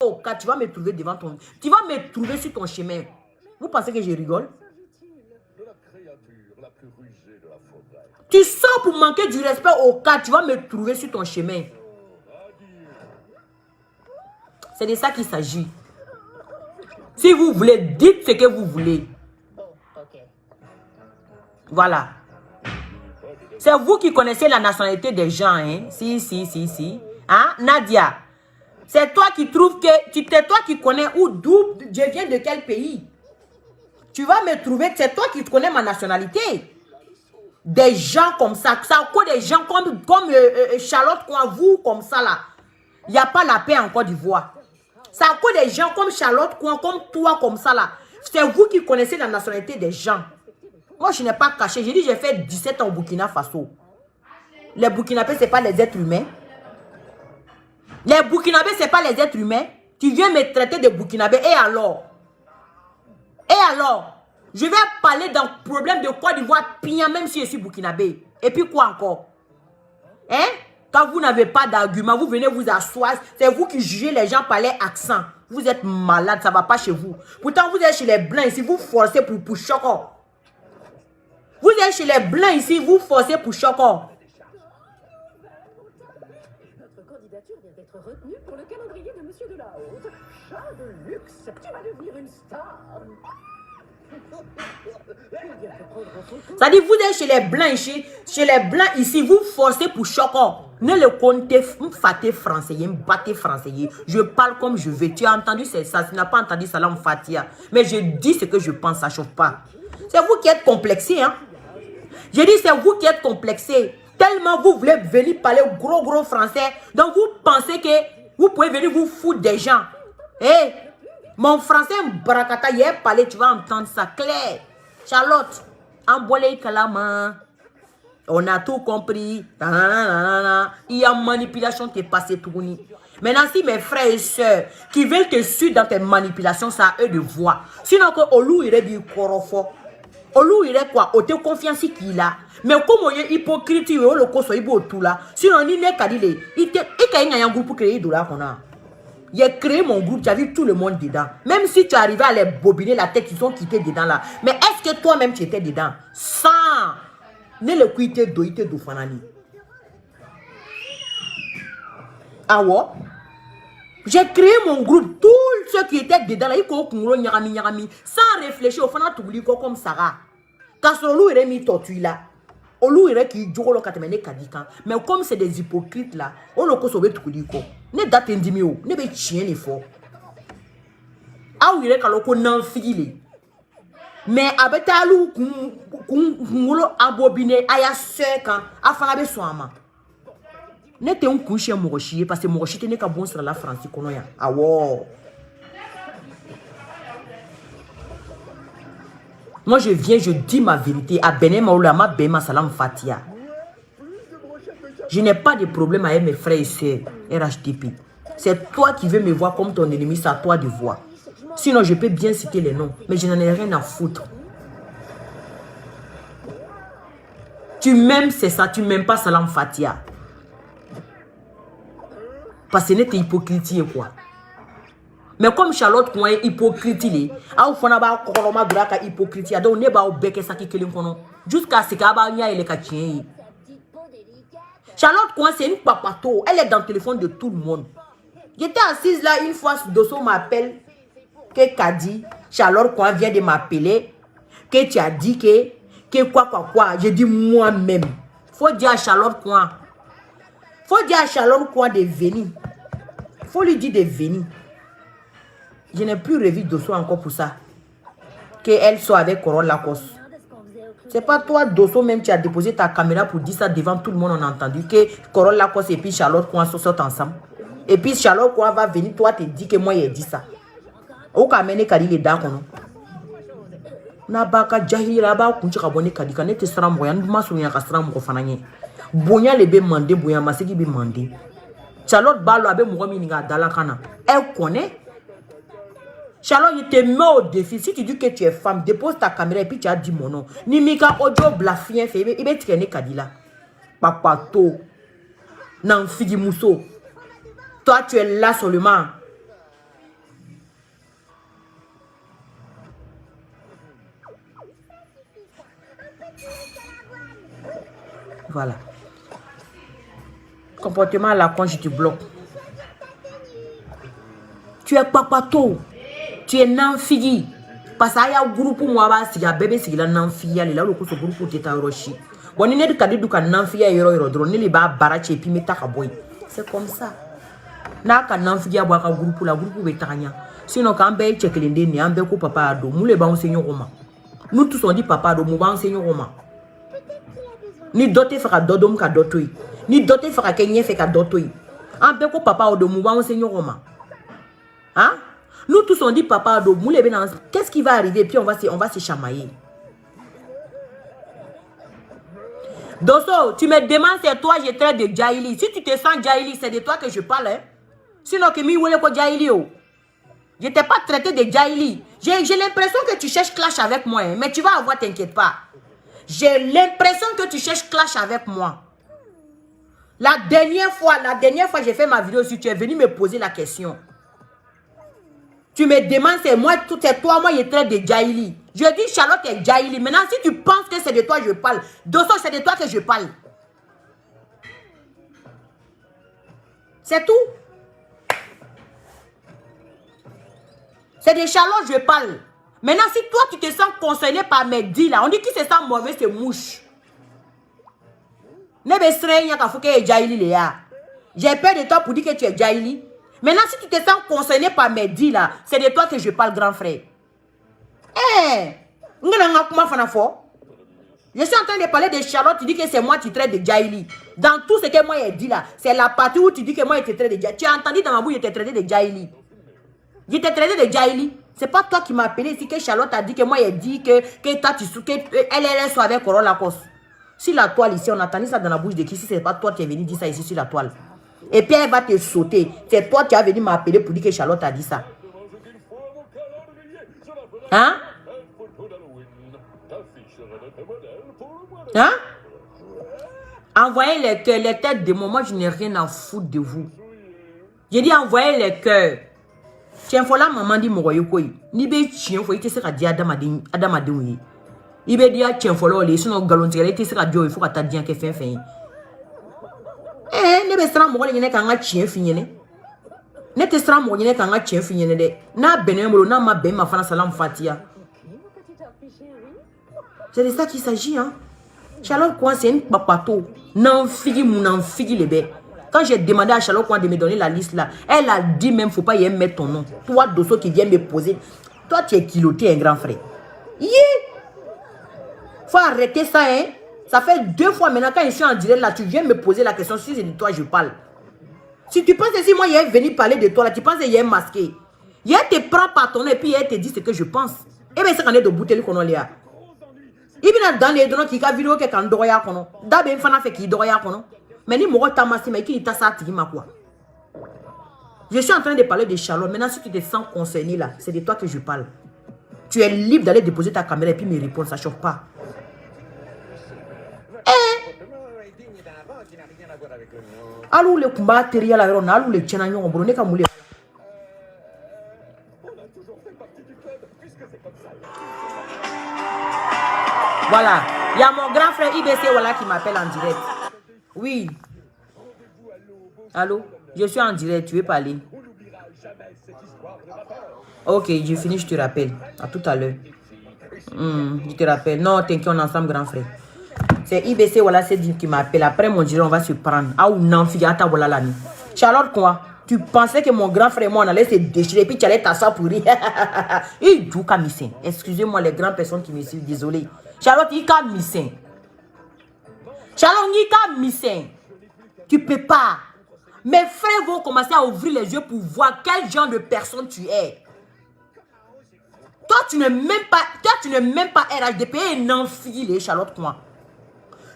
au 4, tu vas me trouver devant ton... Tu vas me trouver sur ton chemin. Vous pensez que je rigole? Tu sors pour manquer du respect au 4, tu vas me trouver sur ton chemin. C'est de ça qu'il s'agit. Si vous voulez, dites ce que vous voulez. Voilà. C'est vous qui connaissez la nationalité des gens, hein? Si. Hein, Nadia? C'est toi qui trouves que... C'est toi qui connais d'où je viens de quel pays. Tu vas me trouver... C'est toi qui connais ma nationalité. Des gens comme ça. Ça encore des gens comme Charlotte, quoi, vous, comme ça, là. Il n'y a pas la paix en Côte d'Ivoire. Ça encore des gens comme Charlotte, quoi, comme toi, comme ça, là. C'est vous qui connaissez la nationalité des gens. Moi, je n'ai pas caché. J'ai dit, j'ai fait 17 ans au Burkina Faso. Les Burkinabés, ce n'est pas les êtres humains. Les Burkinabés, ce n'est pas les êtres humains. Tu viens me traiter de Burkinabé. Et alors? Je vais parler d'un problème de Côte d'Ivoire, même si je suis Burkinabé. Et puis quoi encore? Hein? Quand vous n'avez pas d'argument, vous venez vous asseoir. C'est vous qui jugez les gens par leur accent. Vous êtes malade, ça ne va pas chez vous. Pourtant, vous êtes chez les Blancs ici, vous forcez pour Choco. Vous êtes chez les Blancs ici, vous forcez pour Choco. Notre candidature vient d'être retenue pour le calendrier de Monsieur de la Haute. Chat de luxe, tu vas devenir une star. Ça dit, vous êtes chez les Blancs ici, vous forcez pour Choco. Ne le comptez, faté français, battez français. Je parle comme je veux. Tu as entendu ça, tu n'as pas entendu ça là, en fatia. Mais je dis ce que je pense, ça ne chauffe pas. C'est vous qui êtes complexé, hein. Je dis, c'est vous qui êtes complexé. Tellement vous voulez venir parler gros français. Donc vous pensez que vous pouvez venir vous foutre des gens. Hé, mon français Barakata, hier parlé, tu vas entendre ça clair. Charlotte, embolé kalama. On a tout compris. Il y a manipulation qui est passée tout. Maintenant, si mes frères et soeurs qui veulent te suivre dans tes manipulations, ça à eux de voir. Sinon, que Olou irait du corofo. Olou irait quoi? Au te confiance qu'il a. Mais comme il est hypocrite, il est le coso, il est tout là. Sinon, il n'est qu'à dire, il a un groupe pour créer de là qu'on a. Il a créé mon groupe, tu as vu tout le monde dedans. Même si tu arrivais à les bobiner la tête, ils sont quittés dedans là. Mais est-ce que toi-même tu étais dedans? Sans. Ne le quitter doïté do fanani. Ah ouais? J'ai créé mon groupe, tous ceux qui étaient dedans là, ils ont sans réfléchir au fanat comme Sarah. Quand Olou irait mis tortue là, Olou irait qui joue le katemene kadikan. Mais comme c'est des hypocrites là, on le sauver tout le monde. Ne date indimio, ne be chien les fort. Ah oui, irait kaloko nan fili. Mais avec talou kungolo abobine aya seka afana be soama. Ne te un couche morochi parce que morochi te ne ka bon sur la France konoya. Awo. Moi je viens, je dis ma vérité à Benem Maoulama Bema Salam Fatia. Je n'ai pas de problème avec mes frères et sœurs RHDP. C'est toi qui veux me voir comme ton ennemi, c'est à toi de voir. Sinon je peux bien citer les noms, mais je n'en ai rien à foutre. Tu m'aimes, c'est ça, tu m'aimes pas Salam Fatia. Parce que n'était hypocrite quoi. Mais comme Charlotte quoi hypocrite il a au fond ba koloma duraka hypocrite donc ne ba au beke saki kelin kono jusqu'à ce que ba nya ele ka tien. Charlotte quoi c'est une papato, elle est dans le téléphone de tout le monde. J'étais assise là une fois, Dosso m'appelle que Kadi Charlotte quoi vient de m'appeler que tu as dit que quoi. Je dis moi-même. Faut dire à Charlotte quoi. Faut dire à Charlotte quoi de venir. Faut lui dire de venir. Je n'ai plus revu Dosso encore pour ça. Qu'elle soit avec Corolla Lacoste. C'est pas toi, Dosso, même tu as déposé ta caméra pour dire ça devant tout le monde. On a entendu que Corolla Lacoste et puis Charlotte Coin sortent ensemble. Et puis Charlotte Coin va venir, toi te dis que moi j'ai dit ça. Au Kamene Kadi les dents. Nabaka Jahira ba kunchi kabone Kadi kanete sera moyen maso ya kasra mo fananye. Bonya lebe mandé, bonya maseki be mandé. Charlotte Balo abe mo mininga dala kana. Elle connaît. Charlotte, il te met au défi. Si tu dis que tu es femme, dépose ta caméra et puis tu as dit mon nom. Nimika audio blafien fait. Il va traîner Kadila. Papato. Nan figi mousso. Toi, tu es là seulement. Voilà. Comportement à la con, je te bloque. Tu es papato. Tu es nanfigi. Parce qu'il y a un groupe où moi, il y a un bébé qui est nanfigi. Il y a un groupe qui est rochi. Bon, il y a des cadets qui sont nanfigi. Il y a un drone. Il y a un barache et puis il y a un boy. C'est comme ça. N'a qu'un nanfigi à boire un groupe. La groupe est tanya. Sinon, quand on est checké l'indé, on est ko papa ado. Nous les enseignons roman. Nous tous on dit papa ado. Nous enseignons roman. Ni doté fera dodom ka dotoi. Ni doté fera kenye fait ka dotoi. On est ko papa ado. Nous enseignons roman. Hein? Nous tous on dit papa ado. Nous les ben. Qu'est-ce qui va arriver? Puis on va se chamailler. Dosso, tu me demandes c'est toi je traite de Jaili. Si tu te sens Jaili, c'est de toi que je parle. Hein? Sinon que mi wole ko Jaili oh. Je t'ai pas traité de Jaili. J'ai l'impression que tu cherches clash avec moi. Hein, mais tu vas avoir, t'inquiète pas. J'ai l'impression que tu cherches clash avec moi. La dernière fois, j'ai fait ma vidéo si tu es venu me poser la question. Tu me demandes, c'est moi, c'est toi, moi, je traite de Jaili. Je dis Charlotte est Jaili. Maintenant, si tu penses que c'est de toi que je parle, Dosso, c'est de toi que je parle. C'est tout. C'est de Charlotte je parle. Maintenant, si toi, tu te sens concerné par mes dits là, on dit qui se sent mauvais, c'est mouche. J'ai peur de toi pour dire que tu es Jaili. Maintenant, si tu te sens concerné par mes dits là, c'est de toi que je parle, grand frère. Je suis en train de parler de Charlotte, tu dis que c'est moi qui traite de Jaili. Dans tout ce que moi j'ai dit là, c'est la partie où tu dis que moi je te traite de Jaili. Tu as entendu dans ma bouche, je t'ai traité de Jaili. Je t'ai traité de Jaili. C'est pas toi qui m'as appelé ici que Charlotte a dit que moi j'ai dit que toi tu elle soit avec Corolla Cos. Sur la toile ici, on a entendu ça dans la bouche de qui? Si c'est pas toi qui es venu dire ça ici sur la toile. Et puis elle va te sauter. C'est toi qui as venu m'appeler pour dire que Charlotte a dit ça. Hein? Hein? Envoyez les cœurs, les têtes de moi. Moi, je n'ai rien à foutre de vous. J'ai dit envoyez les cœurs. Tiens, voilà, maman dit moi quoi. Ni be chien, faut y sera dit Adamadou. Il be dire tiens, voilà, les sinon galon tiré, il sera dit il faut que tu dises que fin. Ne be sera moi les quand chien fini. Ne te sera moi les quand chien fini de. Na benemolo na ma ben ma fana salam fatia. C'est de ça qu'il s'agit, hein. Charlotte quoi, c'est une papato. Non, figi les bébés. Quand j'ai demandé à Charlotte quoi de me donner la liste là, elle a dit même, faut pas y mettre ton nom. Toi, Dosso qui vient me poser. Toi, tu es kiloté, un grand frère. Faut arrêter ça, hein. Ça fait 2 fois maintenant, quand je suis en direct là, tu viens me poser la question si c'est de toi je parle. Si tu penses que si moi, il est venu parler de toi là, tu penses qu'il est masqué. Il te prend par ton nez et puis il te dit ce que je pense. Et bien, c'est qu'on est de bouteille qu'on a là. Il vient dans les drones qui a vidéo qui est en droit kono. D'abord, il fait qu'il droit kono. Mais ni moi tamassi mais qui t'a ça tigima quoi. Je suis en train de parler de Charlotte. Maintenant, si tu te sens concerné là, c'est de toi que je parle. Tu es libre d'aller déposer ta caméra et puis me répondre, ça chauffe pas. Allô le combat terrible là, on a allô le tchénagnon, on brûle comme moulé. Voilà, il y a mon grand frère IBC voilà, qui m'appelle en direct. Oui. Allô? Je suis en direct, tu veux parler? Ok, je finis, je te rappelle. À tout à l'heure. Je te rappelle. Non, t'inquiète, on est ensemble, grand frère. C'est IBC voilà, c'est dit qui m'appelle. Après, mon direct, on va se prendre. Ah ou non, fille, attends, voilà la nuit. Charlotte, quoi? Tu pensais que mon grand frère, moi, on allait se déchirer et puis tu allais t'asseoir pour rire. Il joue comme missing. Excusez-moi, les grandes personnes qui me suivent, désolé. Charlotte, il est comme missing. Charlotte, il est comme missing. Tu peux pas. Mes frères vont commencer à ouvrir les yeux pour voir quel genre de personne tu es. Toi, tu n'es même pas RHDP et non fille, Charlotte, quoi.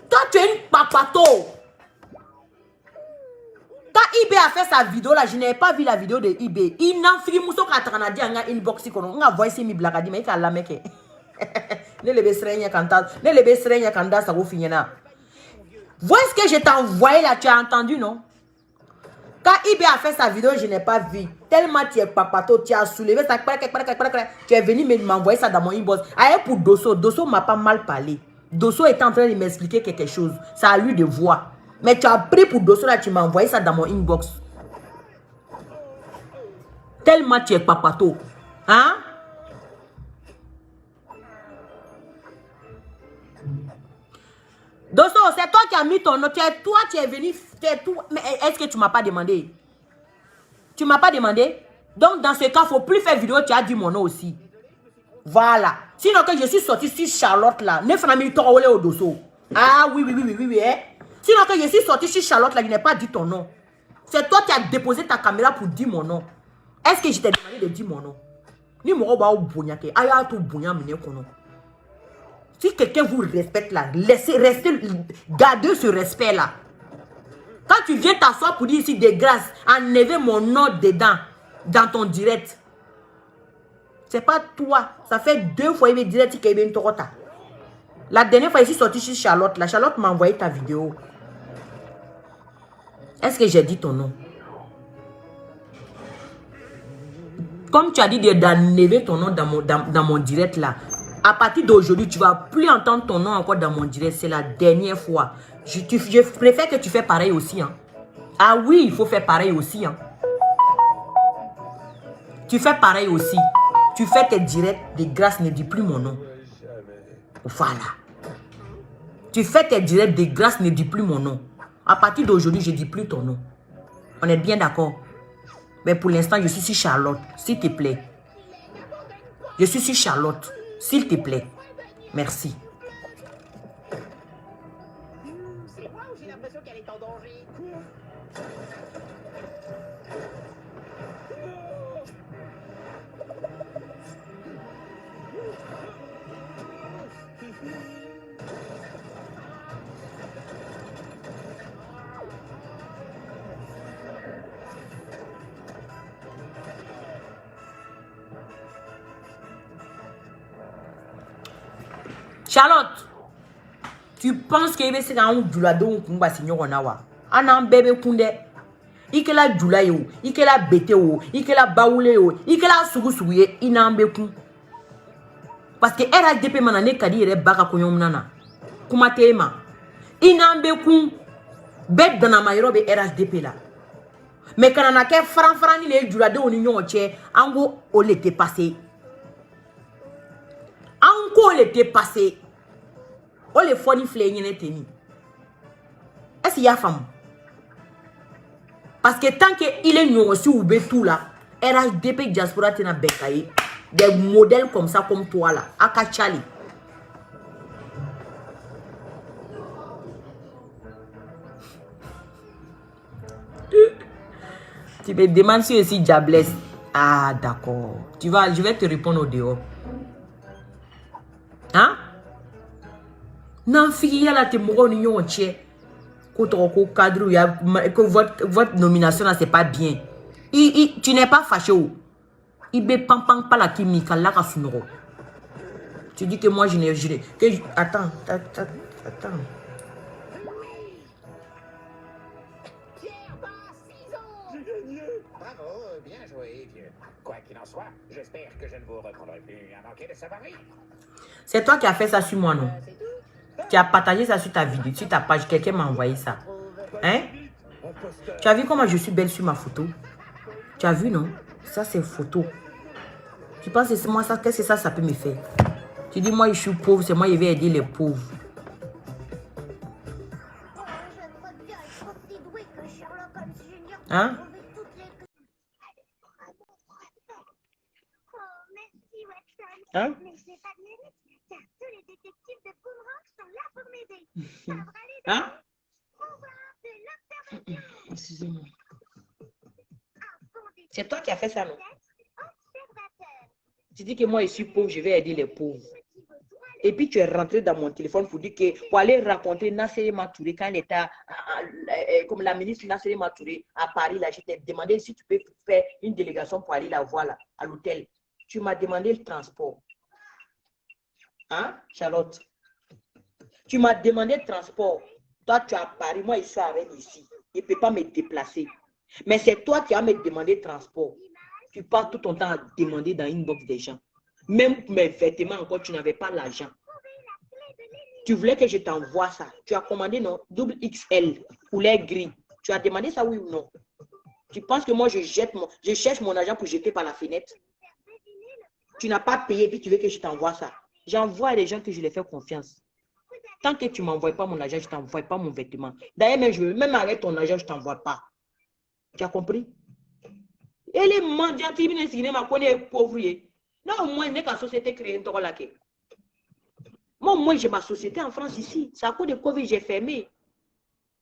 Toi, tu es une papato. Quand IB a fait sa vidéo là, je n'ai pas vu la vidéo de IB. Il n'a fait mousso qu'à tranadi en inbox on a voici mi blagadi mais qu'à la mec. Ne le besrenya kanta, ne le besrenya kanda ça vous finira. Vois ce que je t'ai envoyé là, tu as entendu non? Quand IB a fait sa vidéo, je n'ai pas vu. Tellement tu es papato, tu as soulevé ça, tu es venu m'envoyer ça dans mon inbox. Aïe pour Dosso, Dosso m'a pas mal parlé. Dosso était en train de m'expliquer quelque chose. C'est à lui de voir. Mais tu as pris pour Dosso là, tu m'as envoyé ça dans mon inbox. Tellement tu es papato. Hein? Dosso, c'est toi qui as mis ton nom. Toi, tu es venu. Mais est-ce que tu ne m'as pas demandé? Tu ne m'as pas demandé? Donc, dans ce cas, il ne faut plus faire vidéo. Tu as dit mon nom aussi. Voilà. Sinon, que je suis sortie sur Charlotte là. Ne fais pas au Dosso. Ah oui. Hein? Sinon, que je suis sortie sur Charlotte là, je n'ai pas dit ton nom. C'est toi qui as déposé ta caméra pour dire mon nom. Est-ce que je t'ai demandé de dire mon nom? Ni mon roba ou bougnake. Aya tout bougnam mine kono. Si quelqu'un vous respecte là, laissez rester, gardez ce respect là. Quand tu viens t'asseoir pour dire ici de grâce, enlevez mon nom dedans, dans ton direct. C'est pas toi. Ça fait 2 fois qu'il direct qu'il y a une torota. La dernière fois, je suis sortie chez Charlotte. La Charlotte m'a envoyé ta vidéo. Est-ce que j'ai dit ton nom? Comme tu as dit d'enlever ton nom dans mon direct là. À partir d'aujourd'hui, tu ne vas plus entendre ton nom encore dans mon direct. C'est la dernière fois. Je préfère que tu fais pareil aussi. Hein. Ah oui, il faut faire pareil aussi. Hein. Tu fais pareil aussi. Tu fais tes directs. De grâce, ne dis plus mon nom. Voilà. Tu fais tes directs. De grâce, ne dis plus mon nom. À partir d'aujourd'hui, je ne dis plus ton nom. On est bien d'accord? Mais pour l'instant, je suis sur Charlotte. S'il te plaît. Je suis sur Charlotte. S'il te plaît. Merci. C'est moi ou j'ai l'impression qu'elle est en danger? Charlotte, tu penses que c'est un djulado ou kumba signor onawa? Anan bébé kunde. Ikela djula yo, ikela bete yo, ikela baoule yo, ikela sugu sugu ye, inambe kun. Parce que RHDP manane kadi ere baka konyom nana. Kumate ma. Inambe kun. Bet dana mayro be RHDP la. Mais quand on a que franc ni les djulado ou nyon che, ango o l'été passé. Ango l'été passé. O le foni flenye ne teni. Est-ce qu'il y a femme? Parce que tant qu'il est nyon aussi ou tout là, RHDP diaspora tena bekaye. Des modèles comme ça, comme toi là. Akachali. Tu me demandes si aussi Diablesse. Ah, d'accord. Je vais te répondre au dehors. Hein? Non, fille, là, t'es mourant en union entière. Que votre nomination là, c'est pas bien. Tu n'es pas fâché. Il be pam pas la chimique là ka sunoro. Tu dis que moi je n'ai attends. Pierre passe 6 ans. J'ai gagné. Bravo, bien joué, vieux. Quoi qu'il en soit, j'espère que je ne vous reprendrai plus à manquer de savary. C'est toi qui as fait ça sur moi, non? Tu as partagé ça sur ta vidéo, sur ta page. Quelqu'un m'a envoyé ça. Hein? Tu as vu comment je suis belle sur ma photo? Tu as vu, non? Ça, c'est photo. Tu penses que c'est moi ça? Qu'est-ce que ça peut me faire? Tu dis, moi, je suis pauvre, c'est moi, je vais aider les pauvres. Hein? Hein? Hein? Excusez-moi. C'est toi qui as fait ça, non? Tu dis que moi, je suis pauvre, je vais aider les pauvres. Et puis, tu es rentré dans mon téléphone pour dire que pour aller raconter Nasseri Matouré, quand elle était comme la ministre Nasseri Matouré à Paris, là, je t'ai demandé si tu peux faire une délégation pour aller la voir là, à l'hôtel. Tu m'as demandé le transport. Hein, Charlotte? Tu m'as demandé le transport. Toi, tu es à Paris, moi, je suis avec ici. Je ne peux pas me déplacer. Mais c'est toi qui as me demandé le transport. Tu passes tout ton temps à demander dans une box des gens. Même mes vêtements encore, tu n'avais pas l'argent. Tu voulais que je t'envoie ça. Tu as commandé, non? Double XL, poulet gris. Tu as demandé ça, oui ou non? Tu penses que moi, je cherche mon argent pour jeter par la fenêtre? Tu n'as pas payé, puis tu veux que je t'envoie ça. J'envoie à des gens que je les fais confiance. Tant que tu ne m'envoies pas mon argent, je ne t'envoie pas mon vêtement. D'ailleurs, même avec ton argent, je ne t'envoie pas. Tu as compris? Et les mendiants, tu me pauvre. Non, au moins, il n'est qu'à société créée un tour là. Moi, j'ai ma société en France ici. C'est à cause de Covid, j'ai fermé.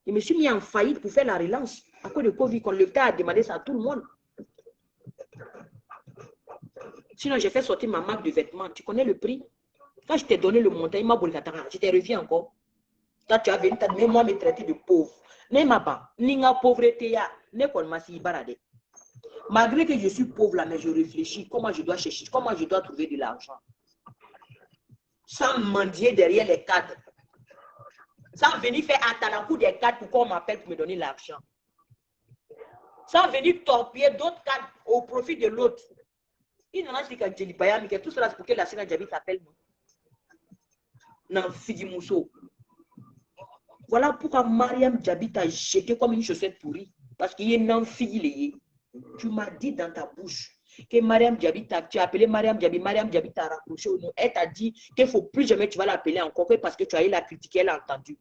Je me suis mis en faillite pour faire la relance. À cause de Covid, quand l'État a demandé ça à tout le monde. Sinon, j'ai fait sortir ma marque de vêtements. Tu connais le prix? Quand je t'ai donné le montant, il m'a boulé je t'ai revu encore. Quand tu as venu, moi me traiter de pauvre. Pauvreté, malgré que je suis pauvre là, mais je réfléchis comment je dois chercher, comment je dois trouver de l'argent. Sans mendier derrière les cadres. Sans venir faire atalakou des cadres pour qu'on m'appelle pour me donner l'argent. Sans venir torpiller d'autres cadres au profit de l'autre. Il n'en a pas qu'à Djelibaya, mais tout cela c'est pour que la Sénat Djabi t'appelle. Non, Fidi Mousso. Voilà pourquoi Mariam Djabi t'a jeté comme une chaussette pourrie. Parce qu'il est non fille. Tu m'as dit dans ta bouche que Mariam Djabi tu as appelé Mariam Djabi t'a rapproché au nom. Elle t'a dit qu'il ne faut plus jamais tu vas l'appeler encore parce que tu as eu la critique, elle a entendu.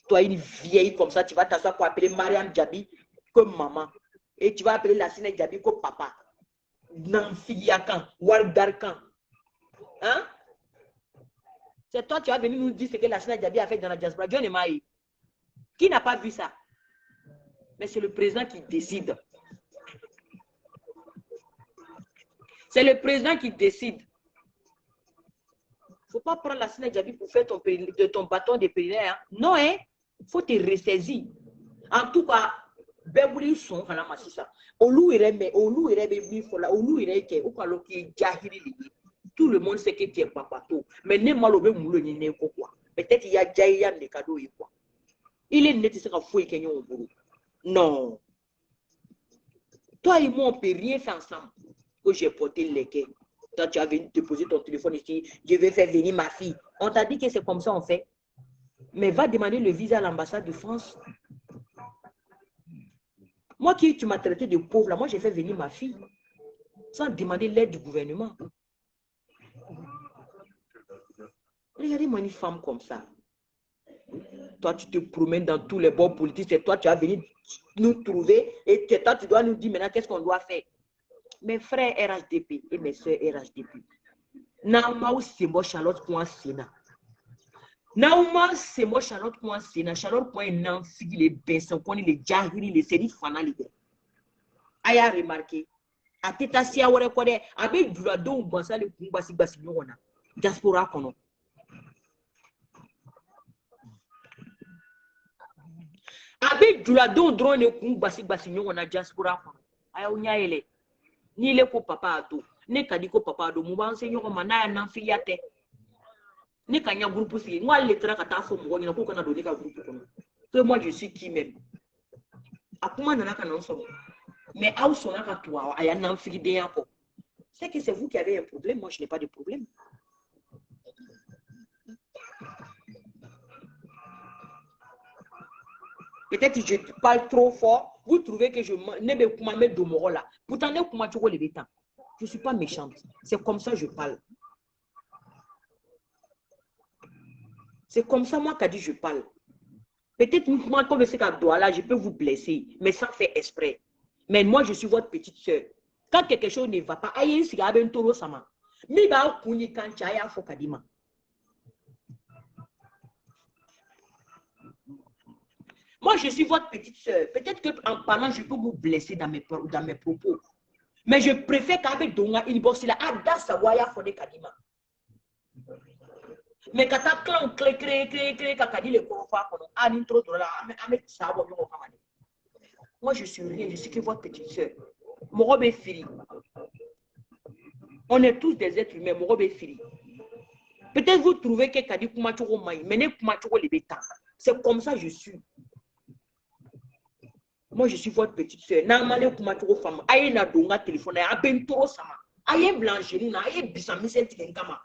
Toi, une vieille comme ça, tu vas t'asseoir pour appeler Mariam Djabi comme maman. Et tu vas appeler la Sénat Djabi comme papa. Non, fille quand, Wardar quand. Hein? C'est toi, tu vas venir nous dire ce que la Sénat Djabi a fait dans la diaspora. John Emaï. Qui n'a pas vu ça? Mais c'est le président qui décide. C'est le président qui décide. Il ne faut pas prendre la Sénat Djabi pour faire ton bâton de pèlerin. Hein? Non, hein? Il faut te ressaisir. En tout cas, Bebouli son, voilà, ma ça. Olu irebe, tout le monde sait que tu es papato. Mais ne malobe moulo ni ne quoi. Peut-être il y a Jaya ne cadeau et quoi. Il est net, c'est qu'à fouiller Kenyon au boulot. Non. Toi et moi, on ne peut rien faire ensemble. Que j'ai porté le quai. Toi, tu as venu te poser ton téléphone ici. Je vais faire venir ma fille. On t'a dit que c'est comme ça on fait. Mais va demander le visa à l'ambassade de France. Moi qui tu m'as traité de pauvre, là, moi j'ai fait venir ma fille. Sans demander l'aide du gouvernement. Regardez-moi une femme comme ça. Toi, tu te promènes dans tous les bords politiques. C'est toi, tu as venu nous trouver. Et toi, tu dois nous dire maintenant qu'est-ce qu'on doit faire. Mes frères RHDP et mes soeurs RHDP. Nauma c'est moi Charlotte pour un Sénat. Nauma c'est moi Charlotte pour un Sénat. Charlotte pour un enfant, les Benson, les Jahiri, les séries fanales. Aya remarqué. A teta si awore kode abe dula don bansa le kumbasi basi nyona diaspora kono abe dula don drone le kumbasi basi nyona diaspora kono aya unyayele ni le ko papa ato ne kadi ko papa ado mu ban se nyoko mana na fiyate ne kanya groupe si moi le tra kata fo mo ni ko kana do ne ka groupe kono so moi je suis qui même akuma nana kana nso. Mais c'est que c'est vous qui avez un problème, moi je n'ai pas de problème. Peut-être que je parle trop fort, vous trouvez que je ne vais pas mettre de mon là. Pourtant, je ne suis pas méchante, c'est comme ça que je parle. C'est comme ça moi qu'a dit je parle. Peut-être moi comme c'est qu'à là, je peux vous blesser, mais sans faire exprès. Mais moi, je suis votre petite soeur. Quand quelque chose ne va pas, moi, je suis votre petite soeur. Peut-être qu'en parlant, je peux vous blesser dans mes propos. Mais je préfère qu'avec Donga, il bosse là, Kadima. Mais quand tu as créé, moi, je suis rien, je suis que votre petite soeur. Mon robe est fini. On est tous des êtres humains, mon robe est fini. Peut-être vous trouvez que Kadi Kumachoro Maï, mais ne Kumachoro les bêtas. C'est comme ça que je suis. Moi, je suis votre petite soeur. Normalement, Kumachoro femme. Aïe na donga téléphone, aïe bentoro sama. Aïe blanche, aïe bisamise tinkama.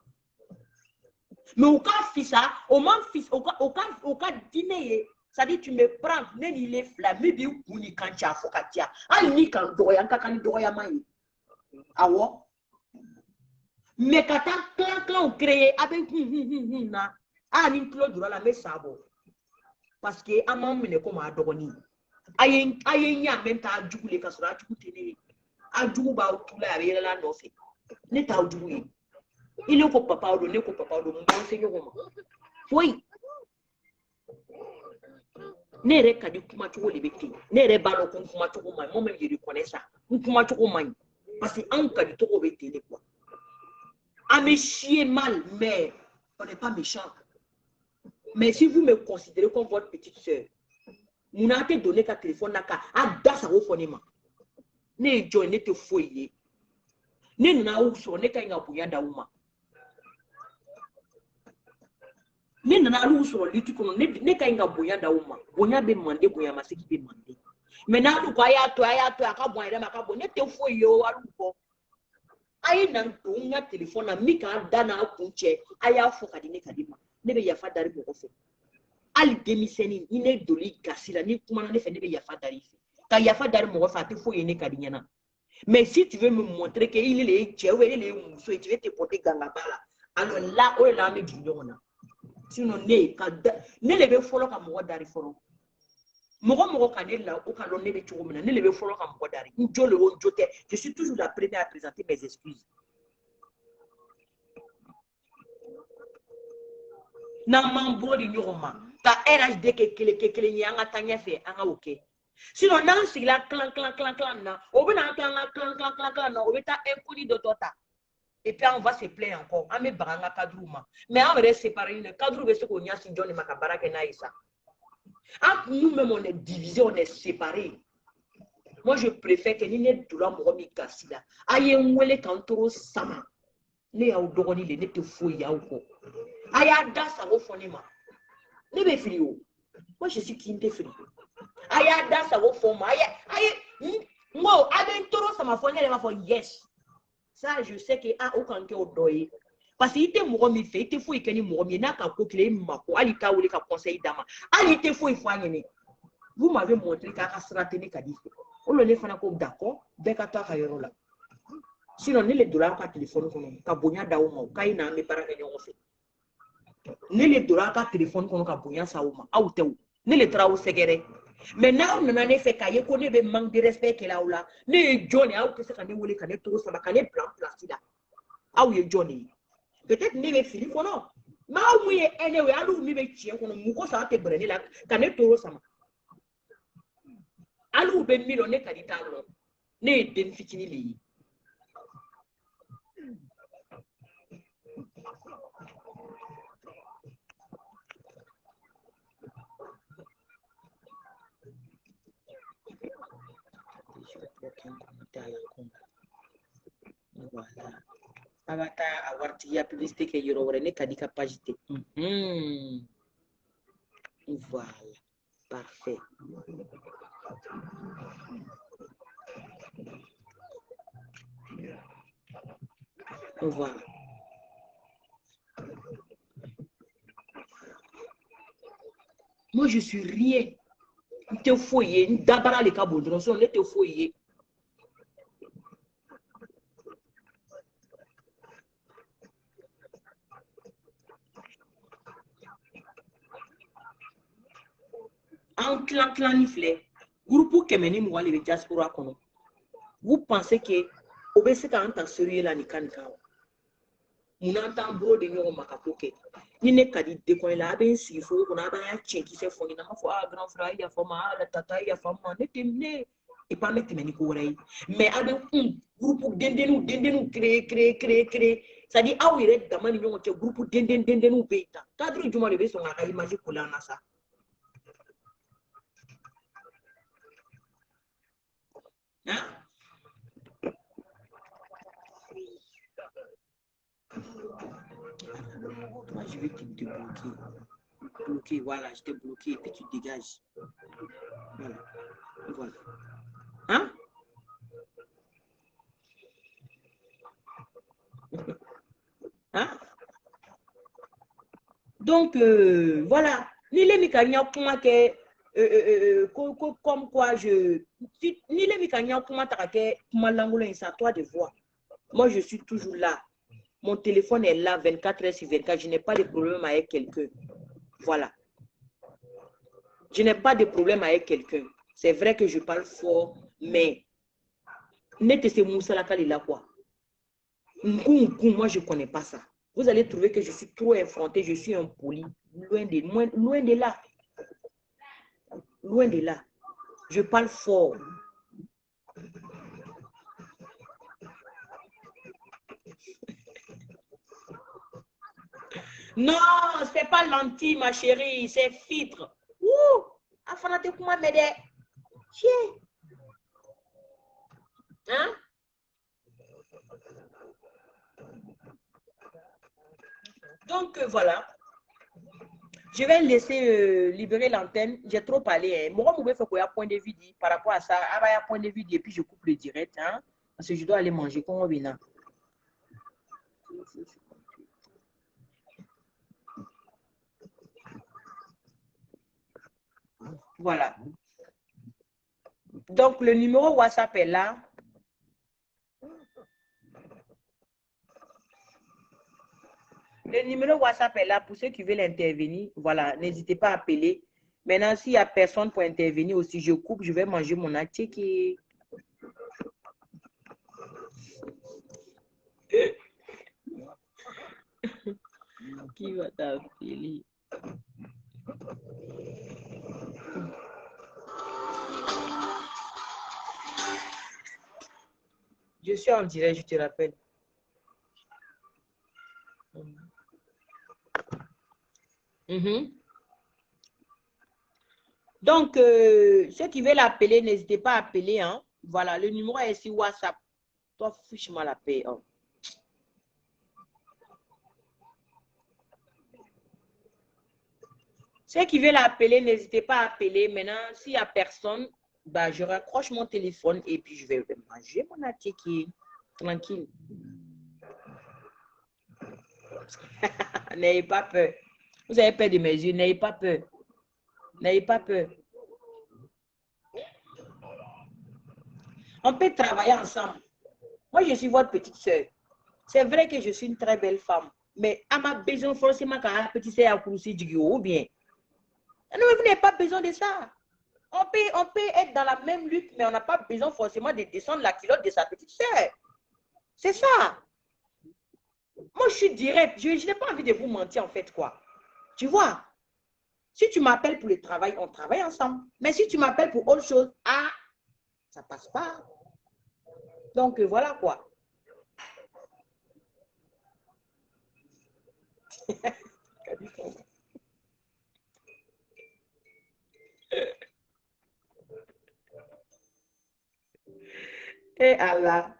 Mais au cas ça, au moins fils, au cas dîner, ça dit tu me prends, il est flammé, bi ou ni quand tu as fokatia. Ah, ni quand doya, quand doya mai. Ah ouais. Mais quand on crée avec na, ah ni Claude la mais ça bon. Parce que a maman ne comme a dogoni. Ayen ya même ta djugu le kasura djugu tene. A djugu ba utula ya la no fait. Ne ta djugu. Il est ko papa o ne ko papa o mo enseigne ko. Oui. Ne yɛrɛ ka di kuma cogo de bɛ ten ne yɛrɛ b'a dɔn ko n kuma cogo man ɲi moi je reconnais ça n kuma cogo man ɲi parce que anw ka di cogo bɛ ten de quoi an bɛ chier mal mais on n'est pas méchant mais si vous me considérez comme votre petite sœur munna a tɛ don ne ka téléphone na ka a da sago fɔ ne ma ne ye jɔn ye ne tɛ foyi ye ne nana aw sɔrɔ ne ka ɲi ka bonya d'aw ma ne nana aw sɔrɔ litu kɔnɔ ne ka ɲi ka bonya d'aw ma bonya bɛ mande bonya ma segi bɛ mande mais n'alu ko a y'a to a ka bɔn a yɛrɛ ma a ka bɔn ne tɛ foyi ye o alu bɔ a ye na don n ka téléphone na min k'a da n'a kun cɛ a y'a fɔ ka di ne ka di ma ne bɛ yafa dari mɔgɔ fɛ hali denmisɛnnin ni ne doli gasi la ni kumana ne fɛ ne bɛ yafa dari fɛ ka yafa dari mɔgɔ fɛ a tɛ foyi ye ne ka di ɲɛna mais si tu veux me montrer que il est cɛ ou il est muso ye tu veux te porter gangaba la alors là o de la an bɛ jigin ɲɔgɔn na sinon ne ka da ne de bɛ fɔlɔ ka mɔgɔ dari fɔlɔ mɔgɔ ka ne la o ka dɔn ne bɛ cogo min na ne de bɛ fɔlɔ ka mɔgɔ dari n jo le o jo tɛ je suis toujours la première à présenter mes excuses n'an m'an bɔ di ɲɔgɔn ma ka RHD kɛ kelen ye an ka taa ɲɛfɛ an ka o kɛ sinon n'an sigila kilan na o bɛ na an kɛ an ka kilan na o bɛ taa inconnu dɔ ta et puis on va se plaindre encore an bɛ baga an ka cadre ma mais an yɛrɛ séparé ne cadre bɛ se k'o ɲɛsin jɔn de ma ka baara kɛ n'a ye sa. Nous-mêmes, on est divisés, on est séparés. Moi, je préfère que nous ne doulons pas mi gasila. Aïe, on voulait qu'entoro sama. Ne ya udogoni le ne te fouille ya uko. Aïe, ada sa wo fonema. Ne be frio. Moi, je suis qui ne te frio. Aïe, ada sa wo foma. Aïe, moi, aïe, toro sama fonne le ma fo yes. Ça, je sais que a aucun que odoye. Parce qu'il était mort mi fait, il était fou et qu'il est mort mi n'a qu'à coquiller mako, ali ka ou les ka conseil d'ama, ali était fou et foigné. Vous m'avez montré qu'à rastrater qu'a dit. On le fait comme d'accord, bekata kayola. Sinon, les dollars par téléphone, ka bonya daouma, ka ina me para que on fait. Les dollars par téléphone, qu'on ka bonya saouma, a ou te ou, les trao segere. Mais now, on a fait qu'il y a des manque de respect qu'il a ou là. Les Johnny, a ou que c'est qu'on est ou les canets, tout ça, ma canette blanc, plastique là. A ou ye Johnny. Peut-être ne bɛ fili kɔnɔ maa mun ye ɛnɛ o ye hali min bɛ tiɲɛ kɔnɔ mɔgɔ saba tɛ bɛrɛ ne la ka ne toro sama hali u bɛ min dɔn ne ka di t'a dɔn ne ye den fitinin de ye voilà. Avatar a wartigiya publicité kɛ yɔrɔ wɛrɛ ne ka di ka page tɛ voilà parfait voilà moi je suis rien n tɛ foyi ye n dabara le ka bon dɔrɔn sinon ne tɛ foyi ye en clan ni filɛ groupe kɛmɛ ni mugan de bɛ diaspora kɔnɔ vous pensez que o bɛ se k'an ta sérieux la nin kan nin kan wa munna an t'an bolo de ɲɔgɔn ma ka ko kɛ ni ne ka di décoin la a bɛ n sigi foro kɔnɔ a b'a cɛn kisɛ fɔ ɲɛna n b'a fɔ ah grand frère a ye yafa n ma ah tata a ye yafa n ma ne tɛ ne et pas an bɛ tɛmɛ ni ko wɛrɛ ye mais a bɛ groupe dendenniw créer c'est à dire aw yɛrɛ dama ni ɲɔgɔn cɛ groupe dendenniw bɛ yen tan cadre jumɛn de bɛ sɔn k'a ka image coller an na sa. Hein? Toi, je vais te débloquer. Bloquer, voilà, je t'ai bloqué et puis tu dégages. Voilà. Voilà. Hein? Hein? Donc, voilà. Nile mikanya kuma ke comme quoi Nile mikanya kuma take kuma langulo, c'est à toi de voir. Moi, je suis toujours là. Mon téléphone est là 24 heures sur 24. Je n'ai pas de problème avec quelqu'un. Voilà. Je n'ai pas de problème avec quelqu'un. C'est vrai que je parle fort, mais Nete se Moussa la quoi. Moi, je ne connais pas ça. Vous allez trouver que je suis trop effronté, je suis impoli. Loin de là. Loin de là. Je parle fort. Non, c'est pas lentille, ma chérie, c'est filtre. Ouh, afanate kuma mede. Tiens. Hein? Donc, voilà. Je vais laisser libérer l'antenne. J'ai trop parlé. Moi, je vais faire point de vue par rapport à ça. Il y a point de vue et puis je coupe le direct. Hein? Parce que je dois aller manger. Comment on Voilà. Donc, le numéro WhatsApp est là. Le numéro WhatsApp est là pour ceux qui veulent intervenir. Voilà, n'hésitez pas à appeler. Maintenant, s'il n'y a personne pour intervenir aussi, je coupe, je vais manger mon attiqué. Qui va t'appeler? Je suis en direct, je te rappelle. Donc, ceux qui veulent appeler, n'hésitez pas à appeler. Hein. Voilà, le numéro est sur WhatsApp. Toi, fiche-moi la paix. Hein. Ceux qui veulent appeler, n'hésitez pas à appeler. Maintenant, s'il n'y a personne, bah, je raccroche mon téléphone et puis je vais manger mon attiqué. Tranquille. N'ayez pas peur. Vous avez peur de mes yeux, n'ayez pas peur. N'ayez pas peur. On peut travailler ensemble. Moi, je suis votre petite soeur. C'est vrai que je suis une très belle femme. Mais à ma besoin forcément quand la petite soeur a coursé du ou bien. Non, mais vous n'avez pas besoin de ça. On peut être dans la même lutte, mais on n'a pas besoin forcément de descendre la culotte de sa petite soeur. C'est ça. Moi, je suis direct. Je n'ai pas envie de vous mentir, en fait, quoi. Tu vois, si tu m'appelles pour le travail, on travaille ensemble. Mais si tu m'appelles pour autre chose, ah, ça passe pas. Donc, voilà, quoi. Et Allah.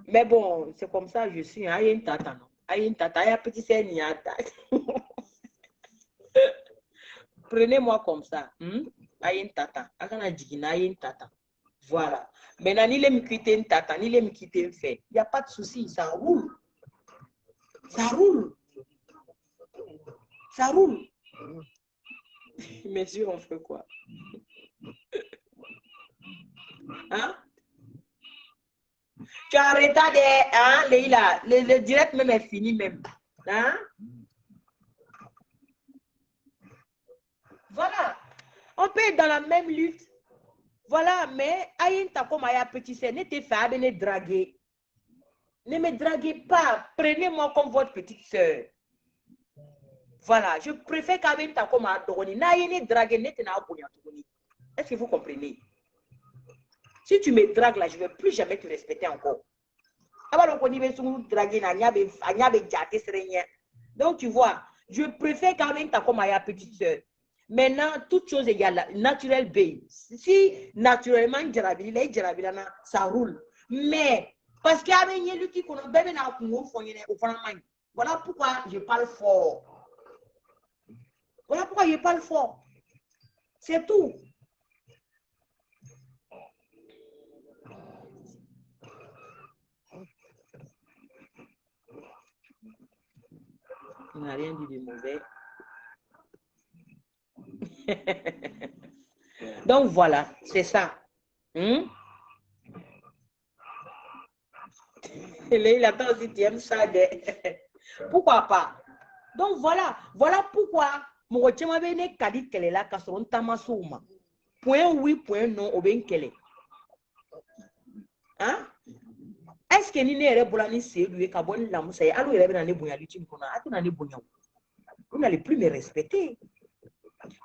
Mais bon, c'est comme ça, je suis. Aïe, une tata, non. Aïe, une tata, aïe, petit seigneur. Prenez-moi comme ça. Aïe, une tata. Akana jigina, aïe, une tata. Voilà. Maintenant, ni les me quitter une tata, ni les me quitter une fait. Il n'y a pas de souci, ça roule. Ça roule. Ça roule. Mais sûr, on fait quoi? Hein? Tu as retardé, hein, Leïla? Le direct même est fini même. Hein? Voilà. On peut être dans la même lutte. Voilà, mais aïe, ta comme aïe, petit sœur, ne te fais ne draguer. Ne me draguez pas. Prenez-moi comme votre petite sœur. Voilà, je préfère qu'avec ta comme à Dogoni. N'aïe ne draguer, ne te n'a pas. Est-ce que vous comprenez? Si tu me dragues là, je ne vais plus jamais te respecter encore. Donc, tu vois, je préfère qu'avec ta comme à petite sœur. Maintenant, toute chose égale, naturel babe. Si naturellement, ça roule. Mais, parce qu'il y a une lutte qu'on a bébé dans le voilà pourquoi je parle fort. Voilà pourquoi je parle fort. C'est tout. Il n'a rien dit de mauvais. Donc voilà, c'est ça. Il attend aussi, tu aimes ça. Pourquoi pas? Donc voilà, voilà pourquoi mon chien m'avait né kadi kele la kasron tamasouma. Point oui, point non, au bien kele. Hein? Est-ce que ni ne bolani c'est lui ka bon la musa alu yere na ne bonya lutim kona atu na ne bonya. Vous n'allez plus me respecter.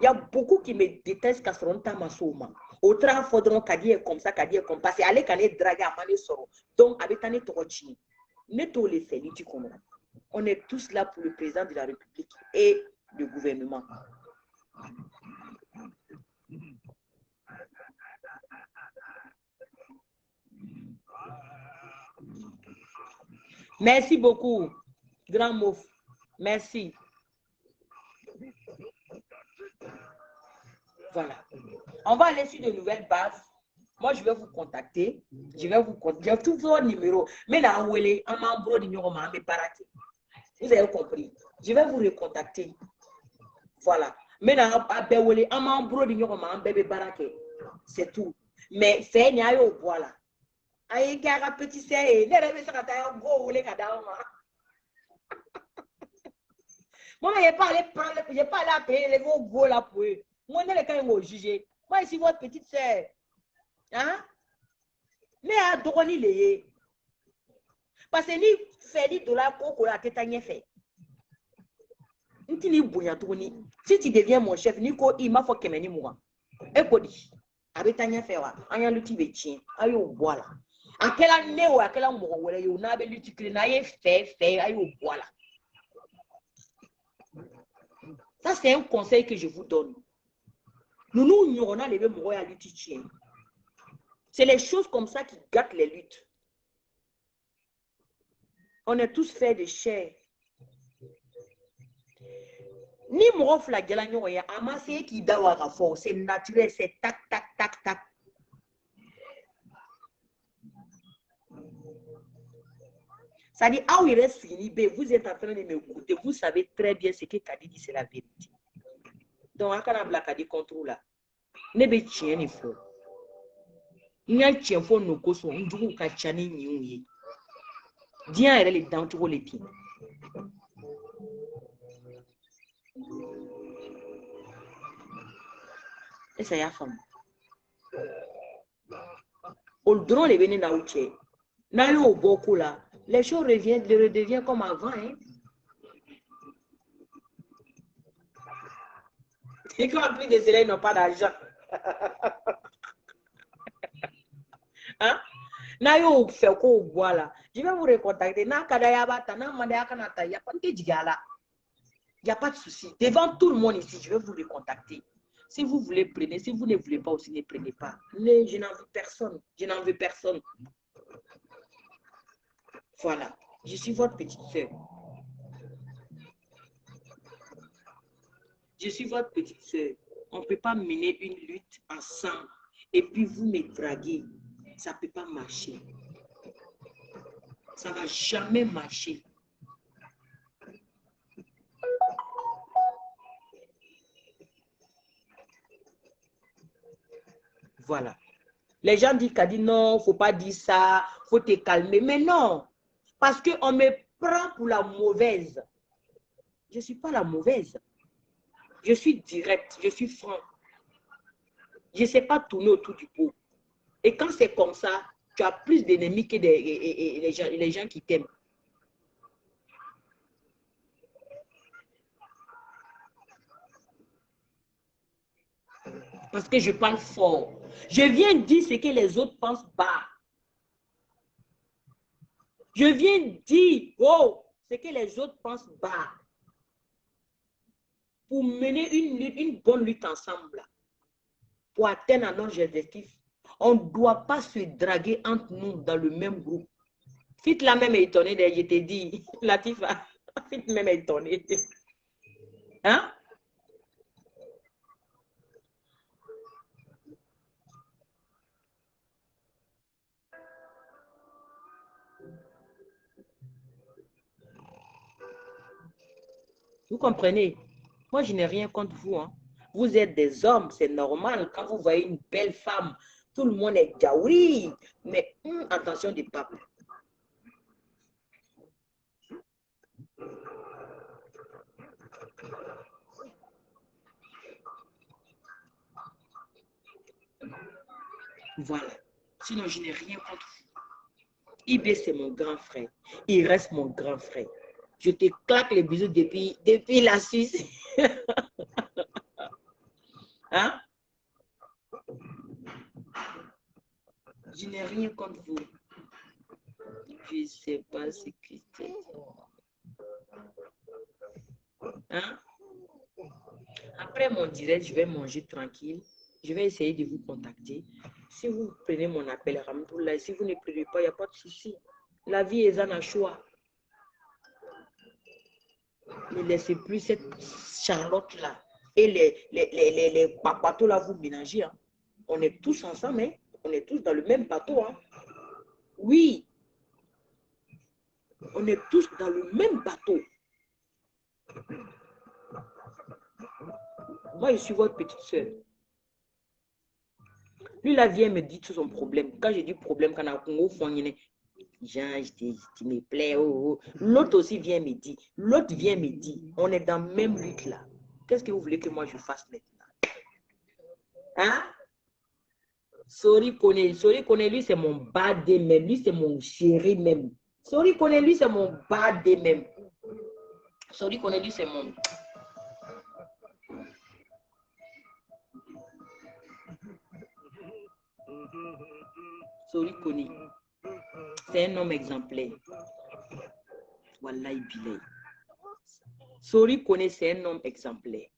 Il y a beaucoup qui me détestent kasron tamasouma. Au travail faudront kadi est comme ça, kadi est comme ça. C'est aller kané draguer à mané soro. Donc avec tane tokochi. Ne to les fait lutim kona. On est tous là pour le président de la République et le gouvernement. Merci beaucoup, grand mot. Merci. Voilà. On va aller sur de nouvelles bases. Moi, je vais vous contacter. Je vais vous contacter. J'ai tout vos numéros. Mais là, où elle est, un membre de numéro, vous avez compris. Je vais vous recontacter. Voilà. Mais là, un membre de numéro, c'est tout. Mais c'est n'y a au bois là. Aïe, un petit c'est. Moi, je n'ai pas allé à payer les gros là pour eux. Moi, je n'ai pas juger. Moi, ici, votre petite sœur. Hein? Mais à Doroni, les. Parce que ni fait des dollars pour la tête à fait. Si tu deviens mon chef, Nico, il m'a fait que me moi. Et quoi dit? Avec ta fait, un outil de chien. Aïe, voilà. À quelle année ou à quel moment où on a l'outil fait, aïe, voilà. Ça, c'est un conseil que je vous donne. Nous, on a les mêmes mots à l'outil. C'est les choses comme ça qui gâtent les luttes. On est tous faits de chair. Ni mon flagella n'y a amassé qui d'avoir à force. C'est naturel, c'est tac, tac, tac, tac. Ça dit, ah oui, il reste fini, vous êtes en train de m'écouter, vous savez très bien ce que Kadi dit, c'est la vérité. Donc, à quand on Kadi contrôle là, ne be chien ni fo. N'y chien fo no koso, n'dou ka chani niouye. Dian elle est dans tout les pieds. Et ça y a femme. Au drone les venus dans le N'allez au beaucoup là. Les choses redeviennent comme avant. Hein? Et quand plus de cela, ils n'ont pas d'argent. Hein? N'ayez fait quoi voilà. Je vais vous recontacter. Il n'y a pas de souci. Devant tout le monde ici, je vais vous recontacter. Si vous voulez, prenez. Si vous ne voulez pas aussi, ne prenez pas. Je n'en veux personne. Je n'en veux personne. Voilà. Je suis votre petite sœur. Je suis votre petite sœur. On ne peut pas mener une lutte ensemble et puis vous me draguez. Ça ne peut pas marcher. Ça ne va jamais marcher. Voilà. Les gens disent qu'à dit non, il ne faut pas dire ça, il faut te calmer. Mais non, parce qu'on me prend pour la mauvaise. Je ne suis pas la mauvaise. Je suis direct, je suis franc. Je ne sais pas tourner autour du pot. Et quand c'est comme ça, tu as plus d'ennemis que les gens qui t'aiment. Parce que je parle fort. Je viens dire ce que les autres pensent bas. Je viens dire, oh, ce que les autres pensent bas. Pour mener une bonne lutte ensemble. Pour atteindre notre objectif. On ne doit pas se draguer entre nous dans le même groupe. Fit la même étonnée, je t'ai dit. Latifa, Fit même étonnée. Hein? Vous comprenez? Moi, je n'ai rien contre vous. Hein? Vous êtes des hommes, c'est normal. Quand vous voyez une belle femme, tout le monde est gaouri. Mais attention des papes. Voilà. Sinon, je n'ai rien contre vous. IB, c'est mon grand frère. Il reste mon grand frère. Je te claque les bisous depuis la Suisse. Hein? Je n'ai rien contre vous. Je ne sais pas ce que c'est. Hein? Après mon direct, je vais manger tranquille. Je vais essayer de vous contacter. Si vous prenez mon appel, Ramdoula, si vous ne prenez pas, il n'y a pas de souci. La vie est un choix. Ne laissez plus cette Charlotte-là et les papatos là vous mélanger. Hein. On est tous ensemble, hein. On est tous dans le même bateau. Hein. Oui. On est tous dans le même bateau. Moi, je suis votre petite soeur. Lui, là, vient me dire tout son problème. Quand j'ai dit problème, quand on a Congo, Jean, je me plais. Oh, oh. L'autre aussi vient me dire. L'autre vient me dire. On est dans la même lutte là. Qu'est-ce que vous voulez que moi je fasse maintenant? Hein? Sori connaît, lui, c'est mon badé même. Lui, c'est mon chéri même. Sori connaît, lui, c'est mon badé même. Sori connaît, lui, c'est mon... Sori connaît. C'est un homme exemplaire. Wallahi bilay. Sori connaît, c'est un homme exemplaire.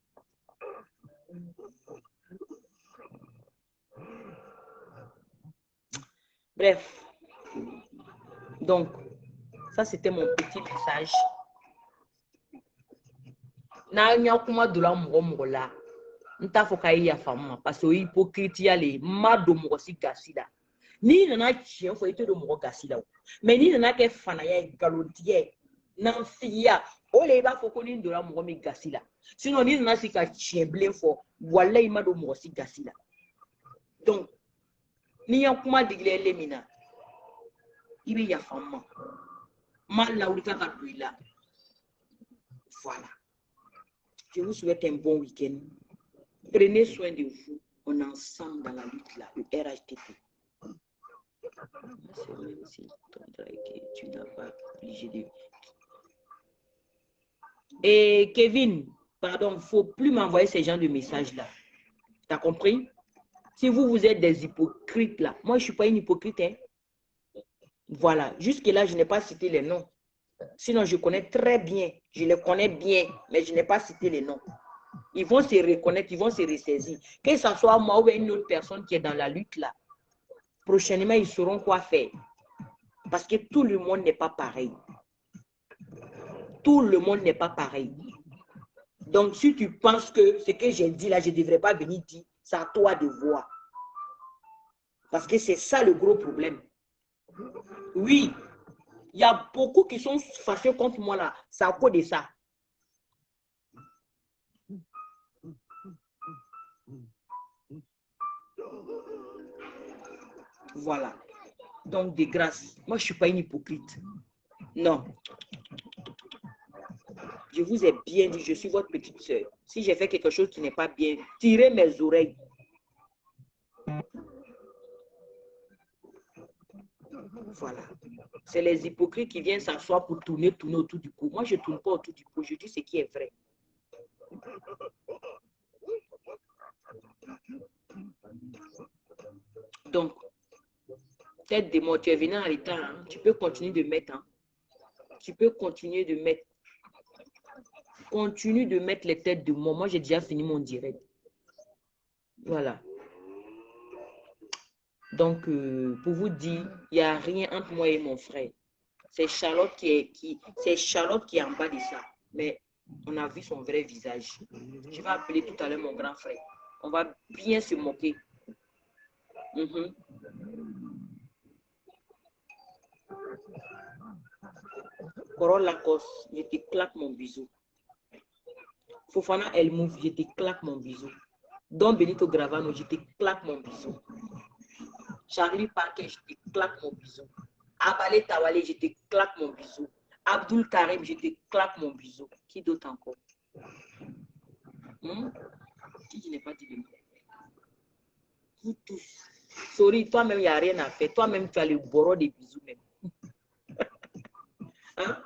Bref. Donc, ça, c'était mon petit message. Na nyakuma de la mourola. Nta foka ya fama parce que hypocrite yale mado mosi gasida. Ni nana chien fo ite do mo gasida. Mais ni nana ke fana ya galodie. Nan fiya. Ole ba foko ni de la mo mi gasida. Sinon ni nana sika chien blé fo wallahi mado mosi gasida. Donc ni yakuma digle lemina. Ibe ya fama. Mal la ulika ka duila. Voilà. Je vous souhaite un bon week-end. Prenez soin de vous. On est ensemble dans la lutte là, le RHTP. Tu n'as pas obligé de... Et Kevin, pardon, il ne faut plus m'envoyer ces genres de messages là. Tu as compris? Si vous êtes des hypocrites là, moi je ne suis pas une hypocrite. Hein? Voilà, jusque-là, je n'ai pas cité les noms. Sinon, je connais très bien, je les connais bien, mais je n'ai pas cité les noms. Ils vont se reconnaître, ils vont se ressaisir. Que ce soit moi ou une autre personne qui est dans la lutte là, prochainement, ils sauront quoi faire. Parce que tout le monde n'est pas pareil. Tout le monde n'est pas pareil. Donc, si tu penses que ce que j'ai dit là, je ne devrais pas venir dire, c'est à toi de voir. Parce que c'est ça le gros problème. Oui, il y a beaucoup qui sont fâchés contre moi là. C'est à cause de ça. Voilà. Donc, de grâce. Moi, je ne suis pas une hypocrite. Non. Je vous ai bien dit, je suis votre petite soeur. Si j'ai fait quelque chose qui n'est pas bien, tirez mes oreilles. Voilà. C'est les hypocrites qui viennent s'asseoir pour tourner autour du pot. Moi, je ne tourne pas autour du pot. Je dis ce qui est vrai. Donc, tête de mort, tu es venu en retard. Hein? Tu peux continuer de mettre. Hein? Tu peux continuer de mettre. Continue de mettre les têtes de mort. Moi, j'ai déjà fini mon direct. Voilà. Donc, pour vous dire, il n'y a rien entre moi et mon frère. C'est Charlotte c'est Charlotte qui est en bas de ça. Mais on a vu son vrai visage. Je vais appeler tout à l'heure mon grand frère. On va bien se moquer. Corolle Lacoste, je te claque mon bisou. Fofana El Mouf, je te claque mon bisou. Don Benito Gravano, je te claque mon bisou. Charlie Parker, je te claque mon bisou. Abale Tawale, je te claque mon bisou. Abdul Karim, je te claque mon bisou. Qui d'autre encore? Qui n'est pas dit le mot? Sorry, toi-même, il n'y a rien à faire. Toi-même, tu as le bourreau des bisous même. Hein?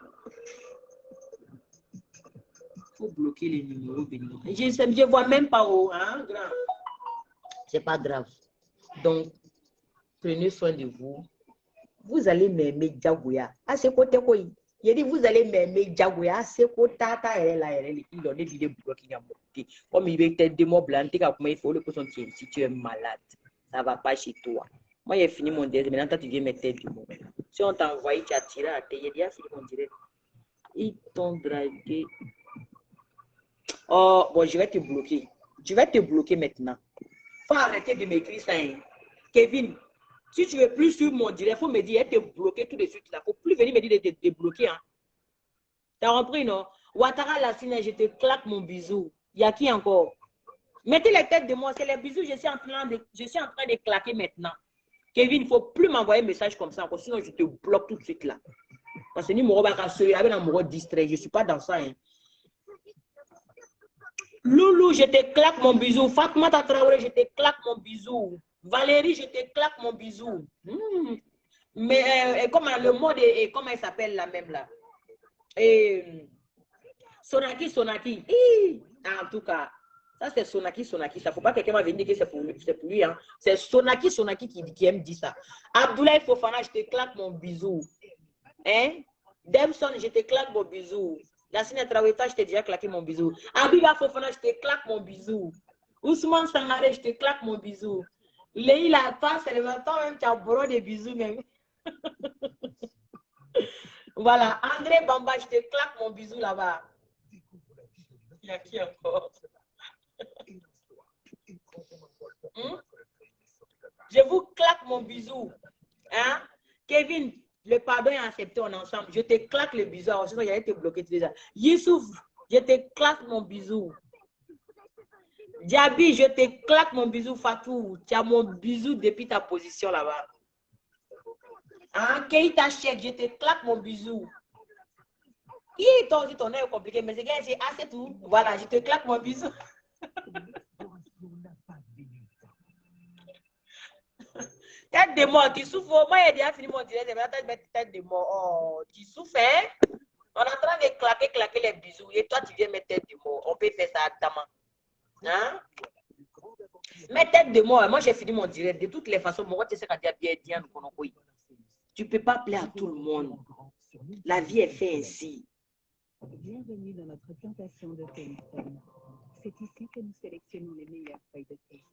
Faut bloquer les numéros bénis. Je ne vois même pas où. Hein, grand. C'est pas grave. Donc, prenez soin de vous. Vous allez m'aimer Djagouya. À ce côté, quoi? Il dit, vous allez m'aimer Djagouya. À ce côté, il en est vidé bloqué. Comme il veut être de mots blancs, il faut le poisson si tu es malade. Ça ne va pas chez toi. Moi, j'ai fini mon direct. Maintenant, tu viens mettre du mot. Si on t'a envoyé, tu as tiré à terre. Il a fini mon direct. Ils t'ont dragué. Oh, bon, je vais te bloquer. Je vais te bloquer maintenant. Faut arrêter de m'écrire ça. Hein. Kevin, si tu veux plus suivre mon direct, il faut me dire, te bloquer tout de suite. Il ne faut plus venir me dire de te débloquer. Hein. Tu as compris, non? Ouattara Lassine, je te claque mon bisou. Il y a qui encore? Mettez les têtes de moi. C'est les bisous, je suis en train de claquer maintenant. Kevin, il ne faut plus m'envoyer un message comme ça encore. Sinon, je te bloque tout de suite là. Parce que numéro va rassurer avec un numéro distrait. Je ne suis pas dans ça. Hein. Loulou, je te claque mon bisou. Fatma Traoré, je te claque mon bisou. Valérie, je te claque mon bisou. Mais comment le mot de comment elle s'appelle la même là? Sonaki. En tout cas, ça c'est Sonaki. Ça ne faut pas que quelqu'un va venir dire que c'est pour lui. Hein. C'est Sonaki qui aime dire ça. Abdoulaye Fofana, je te claque mon bisou. Hein? Demson, je te claque mon bisou. Yacine Traoré, je t'ai déjà claqué mon bisou. Abiba Fofana, je te claque mon bisou. Ousmane Sangaré, je te claque mon bisou. Leïla, toi, c'est le même temps même, tu as boré des bisous même. Voilà, André Bamba, je te claque mon bisou là-bas. Il y a qui encore? Je vous claque mon bisou. Hein? Kevin, le pardon est accepté, on est ensemble. Je te claque le bisou. Alors, sinon, j'allais te bloquer déjà. Youssouf, je te claque mon bisou. Diaby, je te claque mon bisou. Fatou, tu as mon bisou depuis ta position là-bas. Hein? Keita Cheikh, je te claque mon bisou. Toi aussi, ton œil est compliqué, mais c'est assez tout. Voilà, je te claque mon bisou. Tête de mort, tu souffres. Moi, j'ai déjà fini mon direct. Je vais mettre tête de mort. Oh, tu souffres, hein? On est en train de claquer les bisous. Et toi, tu viens mettre tête de mort. On peut faire ça à ta main. Hein? Mais tête de mort, moi, j'ai fini mon direct. De toutes les façons, moi, tu sais quand tu as bien dit, tu ne peux pas plaire à tout le monde. La vie est faite ainsi. Bienvenue dans notre plantation de thé. C'est ici que nous sélectionnons les meilleures feuilles de thé.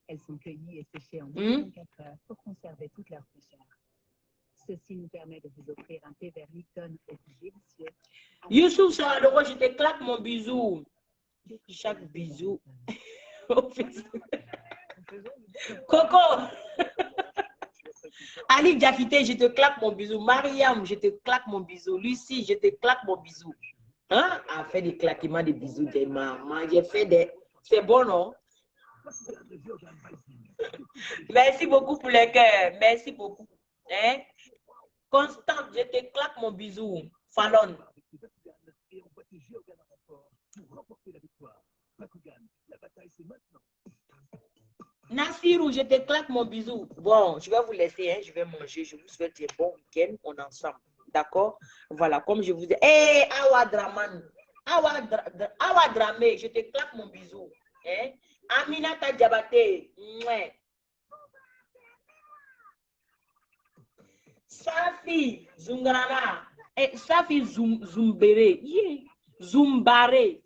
Elles sont cueillies et séchées en 24 heures pour conserver toute leur fraîcheur. Ceci nous permet de vous offrir un thé vert Lipton au goût délicieux. Youssouf Saladoro, je te claque mon bisou. Chaque bisou. Coco. Ali Diakité, je te claque mon bisou. Mariam, je te claque mon bisou. Lucie, je te claque mon bisou. Hein? A fait des claquements de bisous des mamans. J'ai fait des... C'est bon, non? Merci beaucoup pour les cœurs. Merci beaucoup. Hein? Constante, je te claque mon bisou. Fallon. Nassirou, je te claque mon bisou. Bon, je vais vous laisser, hein, je vais manger. Je vous souhaite un bon week-end. On est ensemble. D'accord? Voilà, comme je vous ai... Hé, Awa Draman. Awa Dramé, je te claque mon bisou. Hein? Aminata Diabaté. Mouais. Safi Zungrana. Safi Zumbere. Zumbare.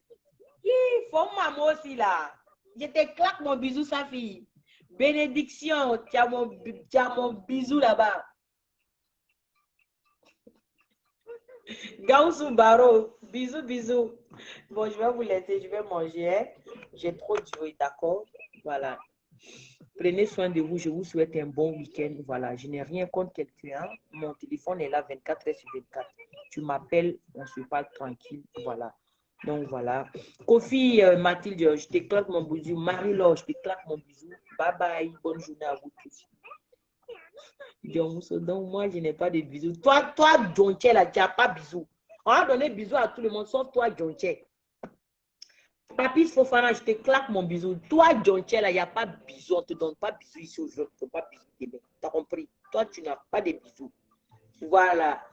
Faut moi aussi là. Je te claque mon bisou, Safi. Bénédiction, tu as mon bisou là-bas. Gaussou Baro, bisous. Bon, je vais vous laisser, je vais manger. Hein? J'ai trop joué, d'accord? Voilà. Prenez soin de vous, je vous souhaite un bon week-end. Voilà, je n'ai rien contre quelqu'un. Mon téléphone est là 24 heures sur 24. Tu m'appelles, on se parle tranquille. Voilà. Donc voilà. Kofi, Mathilde, je te claque mon bisou. Marie-Laure, je te claque mon bisou. Bye bye. Bonne journée à vous tous. Donc moi, je n'ai pas de bisous. Toi, Jonche, là, tu n'as pas bisous. On va donner bisous à tout le monde, sauf toi, Jonche. Papi Fofana, je te claque mon bisou. Toi, Jonche, là, il n'y a pas de bisous. On ne te donne pas de bisous ici aujourd'hui. Tu n'as pas de bisous. Tu as compris? Toi, tu n'as pas de bisous. Voilà.